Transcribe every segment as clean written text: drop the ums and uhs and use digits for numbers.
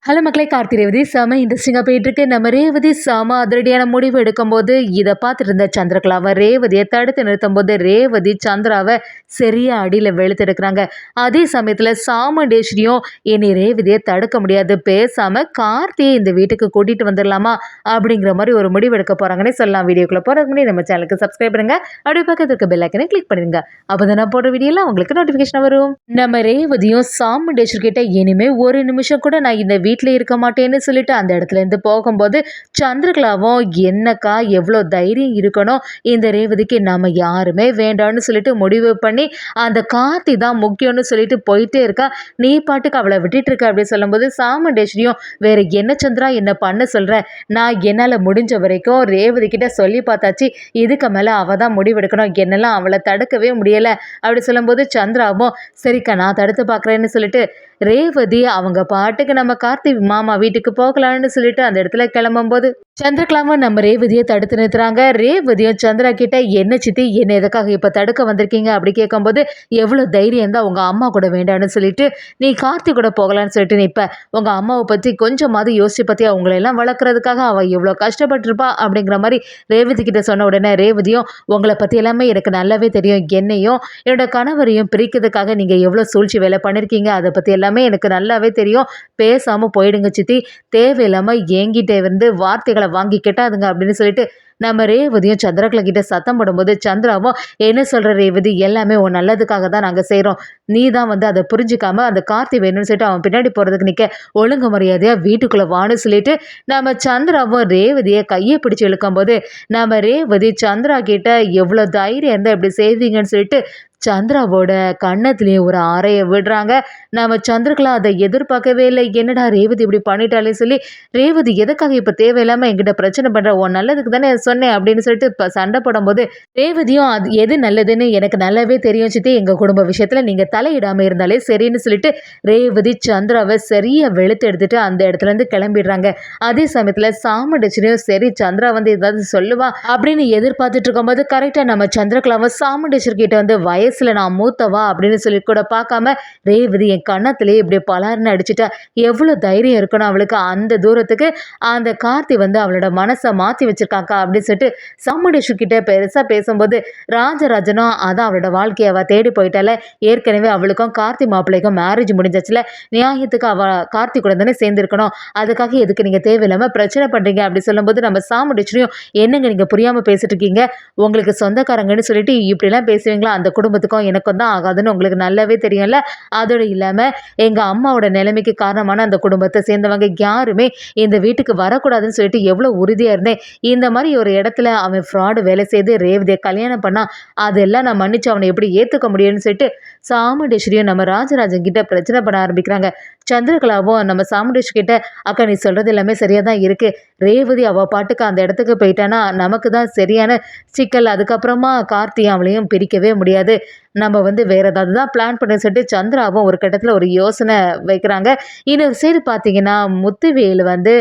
Hello மக்களே, கார்த்தி ரேவதி செம இன்ட்ரெஸ்டிங்காக போயிட்டுருக்கு. நம்ம ரேவதி செம அதிரடியான முடிவு எடுக்கும்போது இதை பார்த்துட்டு இருந்த சந்திரகலாவை ரேவதியை தடுத்து நிறுத்தும் போது ரேவதி சந்திராவை சரியா அடியில் வெளுத்தெடுக்கிறாங்க. அதே சமயத்தில் சாமுண்டேஸ்வரியும் இனி ரேவதியை தடுக்க முடியாது, பேசாமல் கார்த்தியை இந்த வீட்டுக்கு கூட்டிகிட்டு வந்துடலாமா அப்படிங்கிற மாதிரி ஒரு முடிவு எடுக்க போகிறாங்கன்னே சொல்லலாம். வீடியோக்குள்ளே போகிறதுக்கு முன்னாடி நம்ம சேனலுக்கு சப்ஸ்கிரைப் பண்ணுங்க, அப்படியே பக்கத்தில் இருக்க பெல் ஐக்கனை கிளிக் பண்ணுங்க. அப்போ தான் நான் போடுற வீடியோலாம் உங்களுக்கு நோட்டிஃபிகேஷன் வரும். நம்ம ரேவதியும் சாமுண்டேஸ்வரி கிட்ட இனிமேல் ஒரு நிமிஷம் கூட நான் இந்த வீட்டில் இருக்க மாட்டேன்னு சொல்லிட்டு அந்த இடத்துல இருந்து போகும்போது சந்திரகலாவும் என்னக்கா எவ்வளோ தைரியம் இருக்கணும் இந்த ரேவதிக்கு, நம்ம யாருமே வேண்டான்னு சொல்லிட்டு முடிவு பண்ணி அந்த கார்த்தி தான் முக்கியம்னு சொல்லிட்டு போயிட்டே இருக்கா. நீ பாட்டுக்கு அவளை விட்டுட்டு இருக்க அப்படின்னு சொல்லும்போது சாமுண்டேஸ்வரியும் வேற என்ன சந்திரா என்ன பண்ண சொல்ற, நான் என்னால் முடிஞ்ச வரைக்கும் ரேவதி கிட்ட சொல்லி பார்த்தாச்சு, இதுக்கு மேலே அவள் தான் முடிவெடுக்கணும், என்னெல்லாம் அவளை தடுக்கவே முடியலை அப்படி சொல்லும்போது சந்திராவும் சரிக்கா நான் தடுத்து பார்க்குறேன்னு சொல்லிட்டு ரேவதி அவங்க பாட்டுக்கு நம்ம கார்த்தி மாமா வீட்டுக்கு போகலான்னு சொல்லிட்டு அந்த இடத்துல கிளம்பும்போது சந்திரகலாவும் நம்ம ரேவதியை தடுத்து நிறுத்துறாங்க. ரேவதியும் சந்திரா கிட்ட என்ன சித்தி என்ன எதுக்காக இப்போ தடுக்க வந்திருக்கீங்க அப்படி கேட்கும்போது எவ்வளோ தைரியம் தான் உங்கள் அம்மா கூட வேண்டான்னு சொல்லிட்டு நீ கார்த்தி கூட போகலான்னு சொல்லிட்டு நிற்ப, உங்கள் அம்மாவை பற்றி கொஞ்சமாவது யோசிச்சு பற்றி அவங்களெல்லாம் வளர்க்குறதுக்காக அவள் எவ்வளோ கஷ்டப்பட்டிருப்பா அப்படிங்கிற மாதிரி ரேவதி கிட்ட சொன்ன உடனே ரேவதியும் உங்களை பற்றி எல்லாமே எனக்கு நல்லாவே தெரியும், என்னையும் என்னோட கணவரையும் பிரிக்கிறதுக்காக நீங்கள் எவ்வளோ சூழ்ச்சி வேலை பண்ணியிருக்கீங்க அதை பற்றி எல்லாமே எனக்கு நல்லாவே தெரியும், பேசாமல் போயிடுங்க சித்தி, தேவையில்லாமல் என்கிட்ட வந்து வார்த்தைகளை வாங்கி கேட்டாதுங்க அப்படின்னு சொல்லிட்டு நம்ம ரேவதியும் சந்திரகலா கிட்ட சத்தம் போடும்போது சந்திராவும் என்ன சொல்ற ரேவதி, எல்லாமே உன் நல்லதுக்காக தான் நாங்கள் செய்கிறோம், நீ தான் வந்து அதை புரிஞ்சிக்காம அந்த கார்த்தி வேணும்னு சொல்லிட்டு அவன் பின்னாடி போகிறதுக்கு நிற்க, ஒழுங்கு மரியாதையாக வீட்டுக்குள்ளே வான்னு சொல்லிட்டு நம்ம சந்திராவும் ரேவதியை கையை பிடிச்சி இழுக்கும்போது நம்ம ரேவதி சந்திரா கிட்ட எவ்வளோ தைரியம் இருந்தால் இப்படி செய்வீங்கன்னு சொல்லிட்டு சந்திராவோட கன்னத்துலேயே ஒரு ஆரையை விடுறாங்க. நம்ம சந்திரகலா அதை எதிர்பார்க்கவே இல்லை, என்னடா ரேவதி இப்படி பண்ணிட்டாலே சொல்லி ரேவதி எதுக்காக இப்போ தேவையில்லாமல் என்கிட்ட பிரச்சனை பண்ணுற, உன் நல்லதுக்கு தானே சொன்னேன் அப்படின்னு சொல்லிட்டு இப்போ சண்டை போடும்போது ரேவதியும் அது எது நல்லதுன்னு எனக்கு நல்லாவே தெரியும் சித்தி, எங்கள் குடும்ப விஷயத்தில் நீங்கள் தலையிடாமல் இருந்தாலே சரின்னு சொல்லிட்டு ரேவதி சந்திராவை சரியாக வெளுத்து எடுத்துட்டு அந்த இடத்துலேருந்து கிளம்பிடுறாங்க. அதே சமயத்தில் சாமுண்டேஸ்வரியும் சரி சந்திரா வந்து ஏதாவது சொல்லுவா அப்படின்னு எதிர்பார்த்துட்டு இருக்கும்போது கரெக்டாக நம்ம சந்திரகலாவை சாமுண்டேஸ்வரி கிட்ட வந்து வயசில் நான் மூத்தவா அப்படின்னு சொல்லி கூட பார்க்காம ரேவதி என் கன்னத்திலே இப்படி பலார்னு அடிச்சுட்டா, எவ்வளோ தைரியம் இருக்கணும் அவளுக்கு, அந்த தூரத்துக்கு அந்த கார்த்தி வந்து அவளோட மனசை மாற்றி வச்சிருக்காக்கா அப்படின்னு சொல்லிட்டு சாமுண்டேஸ்வரி கிட்ட பெருசாக பேசும்போது ராஜராஜனும் அதான் அவளோட வாழ்க்கையை அவள் தேடி போயிட்டால, ஏற்கனவே அவளுக்கும் கார்த்தி மாப்பிள்ளைக்கும் மேரேஜ் முடிஞ்சாச்சுல, நியாயத்துக்கு அவள் கார்த்தி கூட தானே சேர்ந்துருக்கணும், அதுக்காக எதுக்கு நீங்கள் தேவையில்லாமல் பிரச்சனை பண்ணுறீங்க அப்படி சொல்லும்போது நம்ம சாமுண்டேஸ்வரியும் என்னங்க நீங்கள் புரியாமல் பேசிட்டு இருக்கீங்க, உங்களுக்கு சொந்தக்காரங்கன்னு சொல்லிட்டு இப்படிலாம் பேசுவீங்களா, அந்த குடும்பத்துக்கும் எனக்கும் தான் ஆகாதுன்னு உங்களுக்கு நல்லாவே தெரியும்ல, அதோடு இல்லாமல் எங்கள் அம்மாவோட நிலைமைக்கு காரணமான அந்த குடும்பத்தை சேர்ந்தவங்க யாருமே இந்த வீட்டுக்கு வரக்கூடாதுன்னு சொல்லிட்டு எவ்வளோ உறுதியாக இருந்தேன், இந்த மாதிரி ஒரு இடத்துல அவன் ஃப்ராடு வேலை செய்து ரேவதியை கல்யாணம் பண்ணால் அதெல்லாம் நான் மன்னிச்சு அவனை எப்படி ஏற்றுக்க முடியும்னு சொல்லிட்டு சாமுண்டேஸ்வரியும் நம்ம ராஜராஜன் கிட்ட பிரச்சனை பண்ண ஆரம்பிக்கிறாங்க. சந்திரகலாவும் நம்ம சாமுண்டேஸ்வரி கிட்ட அக்கா நீ சொல்கிறது எல்லாமே சரியாக தான் இருக்குது, ரேவதி அவள் பாட்டுக்கு அந்த இடத்துக்கு போயிட்டானா நமக்கு தான் சரியான சிக்கல், அதுக்கப்புறமா கார்த்தி அவளையும் பிரிக்கவே முடியாது, நம்ம வந்து வேறு ஏதாவது தான் பிளான் பண்ண சொல்லிட்டு சந்திராவும் ஒரு கட்டத்தில் ஒரு யோசனை வைக்கிறாங்க. இன்னொரு சைடு பார்த்தீங்கன்னா முத்துவேல் வந்து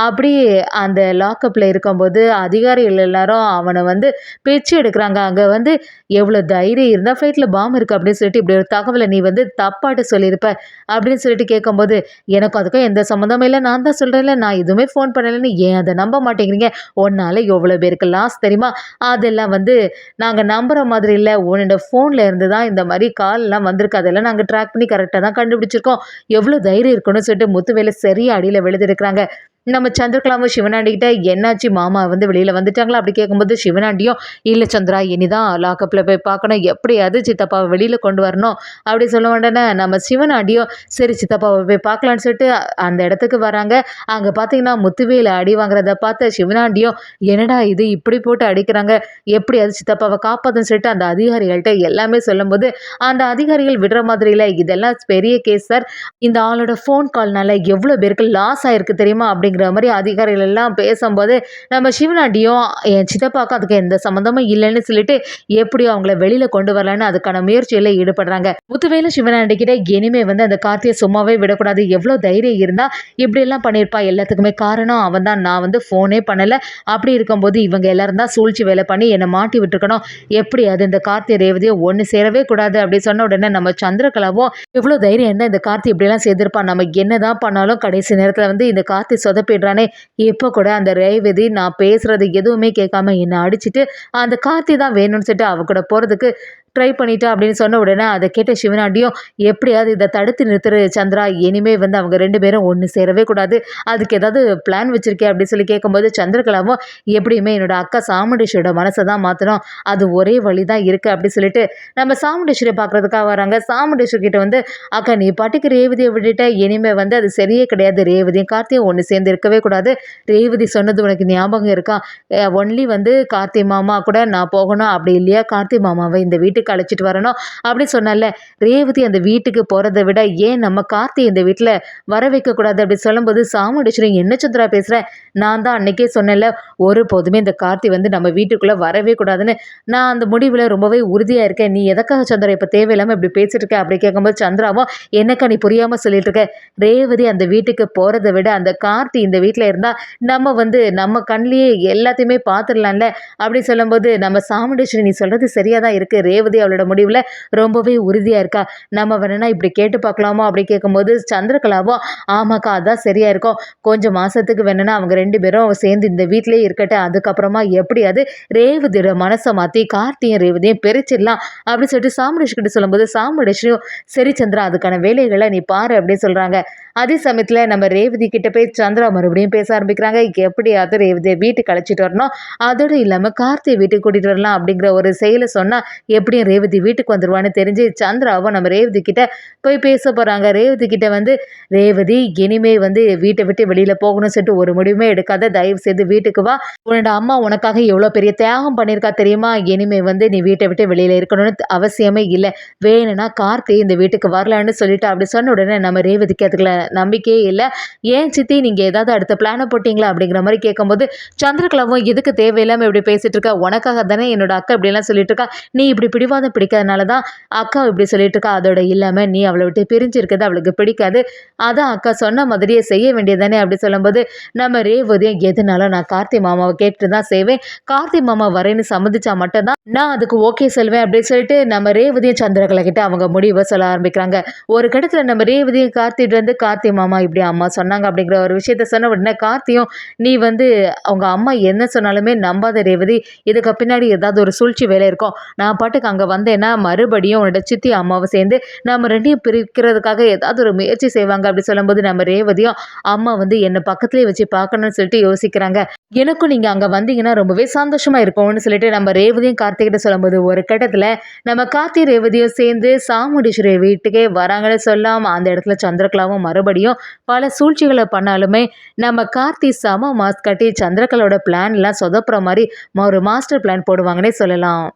அப்படியே அந்த லாக்கப்பில் இருக்கும்போது அதிகாரிகள் எல்லாரும் அவனை வந்து பேச்சு எடுக்கிறாங்க. அங்கே வந்து எவ்வளோ தைரியம் இருந்தால் ஃப்ளைட்டில் பாம்பு இருக்குது அப்படின்னு சொல்லிட்டு இப்படி ஒரு தகவலை நீ வந்து தப்பாட்டு சொல்லியிருப்ப அப்படின்னு சொல்லிட்டு கேட்கும்போது எனக்கும் அதுக்கும் எந்த சம்மந்தமும் இல்லை, நான் தான் சொல்கிறேன்ல நான் எதுவுமே ஃபோன் பண்ணலைன்னு, ஏன் அதை நம்ப மாட்டேங்கிறீங்க, உன்னால் எவ்வளோ பேருக்கு லாஸ் தெரியுமா, அதெல்லாம் வந்து நாங்கள் நம்புகிற மாதிரி இல்லை, உன்னோட ஃபோனில் இருந்து தான் இந்த மாதிரி கால்லாம் வந்திருக்கு, அதெல்லாம் நாங்கள் ட்ராக் பண்ணி கரெக்டாக தான் கண்டுபிடிச்சிருக்கோம், எவ்வளோ தைரியம் இருக்கணும்னு சொல்லிட்டு முத்துவேலை சரியாக அடியில் விழுதுருக்குறாங்க. நம்ம சந்திரகலாவும் சிவனாண்டிக்கிட்ட என்னாச்சு மாமா வந்து வெளியில் வந்துட்டாங்களா அப்படி கேட்கும்போது சிவனாண்டியும் இல்லை சந்திரா இனிதான் லாக்கப்பில் போய் பார்க்கணும், எப்படியாவது சித்தப்பாவை வெளியில் கொண்டு வரணும் அப்படி சொல்ல வேண்டானே நம்ம சிவனாண்டியும் சரி சித்தப்பாவை போய் பார்க்கலான்னு சொல்லிட்டு அந்த இடத்துக்கு வராங்க. அங்கே பார்த்தீங்கன்னா முத்துவேல் அடி வாங்குறத பார்த்து சிவனாண்டியும் என்னடா இது இப்படி போட்டு அடிக்கிறாங்க, எப்படியாவது சித்தப்பாவை காப்பாற்றுன்னு சொல்லிட்டு அந்த அதிகாரிகள்கிட்ட எல்லாமே சொல்லும்போது அந்த அதிகாரிகள் விடுற மாதிரி இல்லை, இதெல்லாம் பெரிய கேஸ் சார், இந்த ஆளோட ஃபோன் கால்னால எவ்வளோ பேருக்கு லாஸ் ஆயிருக்கு தெரியுமா அப்படிங்கிற அப்படிங்கிற மாதிரி அதிகாரிகள் எல்லாம் பேசும்போது நம்ம சிவனாண்டியும் என் சித்தப்பாக்கும் அதுக்கு எந்த சம்மந்தமும் இல்லைன்னு சொல்லிட்டு எப்படி அவங்கள வெளியில கொண்டு வரலான்னு அதுக்கான முயற்சியில ஈடுபடுறாங்க. முத்துவேலு சிவனாண்டி கிட்ட இனிமே வந்து அந்த கார்த்தியை சும்மாவே விடக்கூடாது, எவ்வளோ தைரியம் இருந்தா இப்படி எல்லாம் பண்ணியிருப்பா, எல்லாத்துக்குமே காரணம் அவன் தான், நான் வந்து ஃபோனே பண்ணல, அப்படி இருக்கும்போது இவங்க எல்லாரும் தான் சூழ்ச்சி வேலை பண்ணி என்னை மாட்டி விட்டுருக்கணும், எப்படி அது இந்த கார்த்தி ரேவதியும் ஒன்று சேரவே கூடாது அப்படி சொன்ன உடனே நம்ம சந்திரகலாவும் எவ்வளோ தைரியம் இருந்தால் இந்த கார்த்தி இப்படிலாம் செய்திருப்பான், நம்ம என்னதான் பண்ணாலும் கடைசி நேரத்தில் வந்து இந்த கார்த்தி சொதப்பிடுறானே, இப்போ கூட அந்த ரேவதி நான் பேசுறது எதுவுமே கேட்காம என்னை அடிச்சுட்டு அந்த கார்த்தி தான் வேணும்னு சொல்லிட்டு அவ கூட போகிறதுக்கு ட்ரை பண்ணிட்டா அப்படின்னு சொன்ன உடனே அதை கேட்ட சிவனாண்டியும் எப்படியாவது இதை தடுத்து நிறுத்துற சந்திரா, இனிமே வந்து அவங்க 2 பேரும் ஒன்று சேரவே கூடாது, அதுக்கு ஏதாவது பிளான் வச்சிருக்கே அப்படின்னு சொல்லி கேட்கும்போது சந்திரகலாவும் எப்படியுமே என்னோட அக்கா சாமுண்டீஸ்வரியோட மனசை தான் மாற்றணும், அது ஒரே வழி தான் இருக்குது அப்படி சொல்லிட்டு நம்ம சாமுண்டீஸ்வரியை பார்க்குறதுக்காக வராங்க. சாமுண்டீஸ்வரி கிட்ட வந்து அக்கா நீ பாட்டுக்கு ரேவதியை விட்டுட்ட, இனிமே வந்து அது சரியே கிடையாது, ரேவதியும் கார்த்தியும் ஒன்று சேர்ந்து இருக்கவே கூடாது, ரேவதி சொன்னது உனக்கு ஞாபகம் இருக்கா, ஒன்லி வந்து கார்த்தி மாமா கூட நான் போகணும், அப்படி இல்லையா கார்த்தி மாமாவை இந்த வீட்டுக்கு அழைச்சிட்டு வரணும் அப்படி சொன்னால, ரேவதி அந்த வீட்டுக்கு போறதை விட ஏன் நம்ம கார்த்தி இந்த வீட்டில் வர வைக்க கூடாது அப்படி சொல்லும்போது சாமுண்டீஸ்வரி என்ன சந்திரா பேசுற, நான் தான் அன்னைக்கே சொன்னேன்ல ஒரு போதுமே இந்த கார்த்தி வந்து நம்ம வீட்டுக்குள்ள வரவே கூடாதுன்னு, நான் அந்த முடிவில் ரொம்பவே உறுதியா இருக்கேன், நீ எதற்காக சந்திரா இப்போ தேவையில்லாமல் இப்படி பேசிட்டு இருக்க அப்படி கேட்கும்போது சந்திராவும் என்னக்கா நீ புரியாம சொல்லிட்டு இருக்க, ரேவதி அந்த வீட்டுக்கு போறதை விட அந்த கார்த்தி இந்த வீட்டில் இருந்தா நம்ம வந்து நம்ம கண்ணிலேயே எல்லாத்தையுமே பார்த்துடலாம்ல அப்படி சொல்லும்போது நம்ம சாமுண்டீஸ்வரி நீ சொல்றது சரியா தான் இருக்கு, ரேவதி அவளோட முடிவில் ரொம்பவே உறுதியா இருக்கா, நம்ம வேணா இப்படி கேட்டு பார்க்கலாமா அப்படி கேட்கும்போது சந்திரகலாவும் ஆமாக்கா அதான் சரியா இருக்கும், கொஞ்சம் மாசத்துக்கு வேணும்னா அவங்க 2 பேரும் சேர்ந்து இந்த வீட்டிலேயே இருக்கட்டும், அதுக்கப்புறமா எப்படியாவது ரேவதியோட மனசை மாற்றி கார்த்தியும் ரேவதியும் பிரிச்சிடலாம் அப்படி சொல்லிட்டு சாமுண்டீஸ்வரி கிட்ட சொல்லும்போது சாமுண்டீஸ்வரியும் சரி சந்திரா அதுக்கான வேலைகளை நீ பாரு அப்படின்னு சொல்றாங்க. அதே சமயத்தில் நம்ம ரேவதி கிட்ட போய் சந்திரா மறுபடியும் பேச ஆரம்பிக்கிறாங்க, எப்படியாவது ரேவதியை வீட்டுக்கு அழைச்சிட்டு வரணும், அதோடு இல்லாமல் கார்த்தியை வீட்டுக்கு கூட்டிகிட்டு வரலாம் அப்படிங்கிற ஒரு செயலை சொன்னால் எப்படியும் ரேவதி வீட்டுக்கு வந்துடுவான்னு தெரிஞ்சு சந்திராவும் நம்ம ரேவதி கிட்ட போய் பேச போகிறாங்க. ரேவதி கிட்ட வந்து ரேவதி இனிமே வந்து வீட்டை விட்டு வெளியில் போகணும்னு சொல்லிட்டு ஒரு முடிவுமே எடுக்காத, தயவு செய்து வீட்டுக்கு வா, உன்னோட அம்மா உனக்காக எவ்வளோ பெரிய தியாகம் பண்ணியிருக்கா தெரியுமா, இனிமே வந்து நீ வீட்டை விட்டு வெளியில் இருக்கணும்னு அவசியமே இல்லை, வேணும்னா கார்த்தி இந்த வீட்டுக்கு வரலான்னு சொல்லிட்டு அப்படி சொன்ன உடனே நம்ம ரேவதிக்கு அதுக்குள்ள நம்பிக்கையே இல்லை, ஏன் சித்தி நீங்கள் ஏதாவது அடுத்த பிளானை போட்டிங்களா அப்படிங்கிற மாதிரி கேட்கும்போது சந்திரகலாவும் எதுக்கு தேவையில்லாமல் இப்படி பேசிட்டு இருக்கா, உனக்காக தானே என்னோட அக்கா இப்படிலாம் சொல்லிட்டு இருக்கா, நீ இப்படி பிடிவாதம் பிடிக்காதனால தான் அக்கா இப்படி சொல்லிட்டு இருக்கா, அதோட இல்லாமல் நீ அவளை விட்டு பிரிஞ்சு இருக்கிறது அவளுக்கு பிடிக்காது, அதான் அக்கா சொன்ன மாதிரியே செய்ய வேண்டியதானே அப்படி சொல்லும்போது நம்ம ரேவதியும் எதுனாலும் நான் கார்த்தி மாமாவை கேட்டு தான் செய்வேன், கார்த்தி மாமா வரேன்னு சம்மதிச்சா மட்டும்தான் நான் அதுக்கு ஓகே சொல்வேன் அப்படின்னு சொல்லிட்டு நம்ம ரேவதியும் சந்திரகலா கிட்ட அவங்க முடிவை சொல்ல ஆரம்பிக்கிறாங்க. ஒரு கட்டத்தில் நம்ம ரேவதியும் கார்த்திட்டு வந்து கார்த்தி மாமா இப்படி அம்மா சொன்னாங்க அப்படிங்கிற ஒரு விஷயத்த சொன்ன உடனே கார்த்தியும் நீ வந்து அவங்க அம்மா என்ன சொன்னாலுமே நம்பாத ரேவதி, இதுக்கு பின்னாடி ஏதாவது ஒரு சூழ்ச்சி வேலை இருக்கும், நான் பாட்டுக்கு அங்கே வந்தேன்னா மறுபடியும் உன்னோட சித்தி அம்மாவை சேர்ந்து நம்ம 2ஐயும் பிரிக்கிறதுக்காக ஏதாவது ஒரு முயற்சி செய்வாங்க அப்படி சொல்லும்போது நம்ம ரேவதியும் அம்மா வந்து என்னை பக்கத்துலேயே வச்சு பார்க்கணும்னு சொல்லிட்டு யோசிக்கிறாங்க, எனக்கும் நீங்கள் அங்கே வந்தீங்கன்னா ரொம்பவே சந்தோஷமாக இருக்கும்னு சொல்லிட்டு நம்ம ரேவதியும் கார்த்திகிட்ட சொல்லும்போது ஒரு கட்டத்தில் நம்ம கார்த்தி ரேவதியும் சேர்ந்து சாமுண்டீஸ்வரி வீட்டுக்கே வராங்கன்னு சொல்லாமல் அந்த இடத்துல சந்திரகலாவும் மறுபடியும் பல சூழ்ச்சிகளை பண்ணாலுமே நம்ம கார்த்தி செம மாஸ்க் கட்டி சந்திரகலாவோட பிளான்லாம் சொதப்புற மாதிரி ஒரு மாஸ்டர் பிளான் போடுவாங்கன்னே சொல்லலாம்.